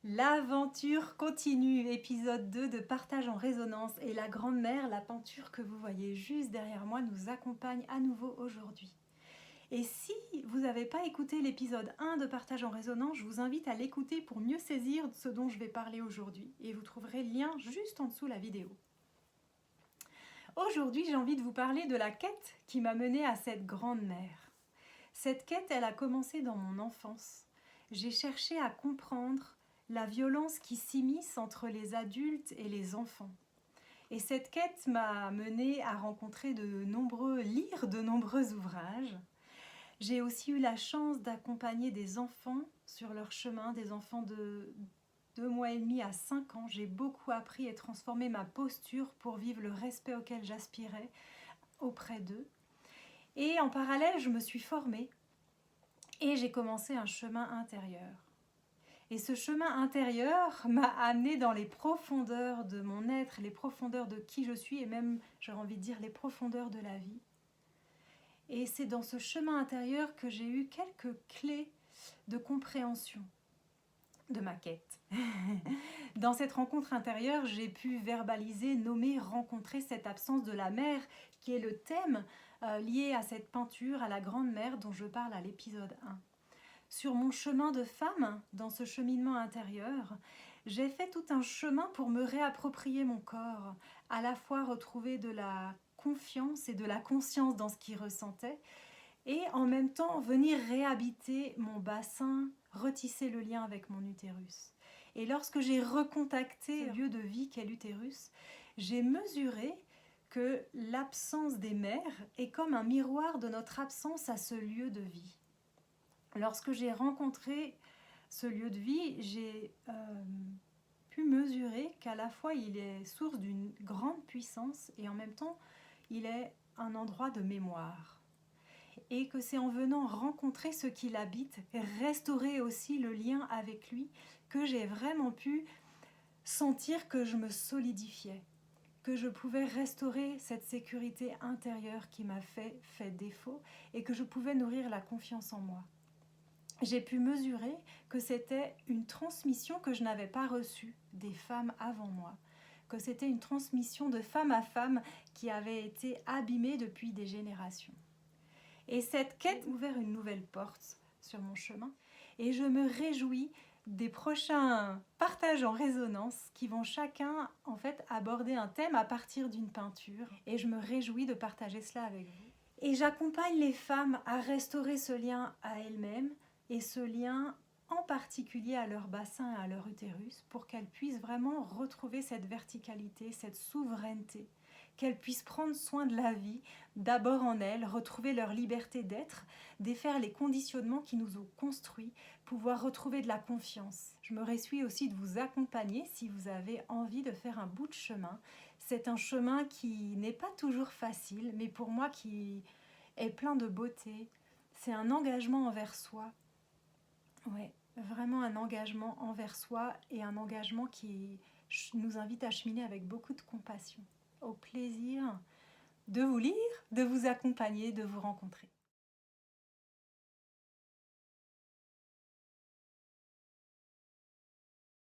L'aventure continue, épisode 2 de Partage en résonance, et la grande-mère, la peinture que vous voyez juste derrière moi, nous accompagne à nouveau aujourd'hui. Et si vous n'avez pas écouté l'épisode 1 de Partage en résonance, je vous invite à l'écouter pour mieux saisir ce dont je vais parler aujourd'hui, et vous trouverez le lien juste en dessous la vidéo. Aujourd'hui, j'ai envie de vous parler de la quête qui m'a menée à cette grande-mère. Cette quête, elle a commencé dans mon enfance. J'ai cherché à comprendre la violence qui s'immisce entre les adultes et les enfants. Et cette quête m'a menée à rencontrer lire de nombreux ouvrages. J'ai aussi eu la chance d'accompagner des enfants sur leur chemin, des enfants de 2 mois et demi à 5 ans. J'ai beaucoup appris et transformé ma posture pour vivre le respect auquel j'aspirais auprès d'eux. Et en parallèle, je me suis formée et j'ai commencé un chemin intérieur. Et ce chemin intérieur m'a amenée dans les profondeurs de mon être, les profondeurs de qui je suis et même, j'aurais envie de dire, les profondeurs de la vie. Et c'est dans ce chemin intérieur que j'ai eu quelques clés de compréhension de ma quête. Dans cette rencontre intérieure, j'ai pu verbaliser, nommer, rencontrer cette absence de la mère qui est le thème lié à cette peinture, à la grande-mère dont je parle à l'épisode 1. Sur mon chemin de femme, dans ce cheminement intérieur, j'ai fait tout un chemin pour me réapproprier mon corps, à la fois retrouver de la confiance et de la conscience dans ce qu'il ressentait, et en même temps venir réhabiter mon bassin, retisser le lien avec mon utérus. Et lorsque j'ai recontacté ce lieu de vie qu'est l'utérus, j'ai mesuré que l'absence des mères est comme un miroir de notre absence à ce lieu de vie. Lorsque j'ai rencontré ce lieu de vie, j'ai pu mesurer qu'à la fois il est source d'une grande puissance et en même temps il est un endroit de mémoire. Et que c'est en venant rencontrer ce qui l'habite, restaurer aussi le lien avec lui, que j'ai vraiment pu sentir que je me solidifiais, que je pouvais restaurer cette sécurité intérieure qui m'a fait défaut et que je pouvais nourrir la confiance en moi. J'ai pu mesurer que c'était une transmission que je n'avais pas reçue des femmes avant moi, que c'était une transmission de femme à femme qui avait été abîmée depuis des générations. Et cette quête a ouvert une nouvelle porte sur mon chemin et je me réjouis des prochains partages en résonance qui vont chacun en fait aborder un thème à partir d'une peinture et je me réjouis de partager cela avec vous. Et j'accompagne les femmes à restaurer ce lien à elles-mêmes et ce lien en particulier à leur bassin et à leur utérus pour qu'elles puissent vraiment retrouver cette verticalité, cette souveraineté, qu'elles puissent prendre soin de la vie, d'abord en elles, retrouver leur liberté d'être, défaire les conditionnements qui nous ont construits, pouvoir retrouver de la confiance. Je me réjouis aussi de vous accompagner si vous avez envie de faire un bout de chemin. C'est un chemin qui n'est pas toujours facile, mais pour moi qui est plein de beauté. C'est un engagement envers soi. Ouais, vraiment un engagement envers soi et un engagement qui nous invite à cheminer avec beaucoup de compassion. Au plaisir de vous lire, de vous accompagner, de vous rencontrer.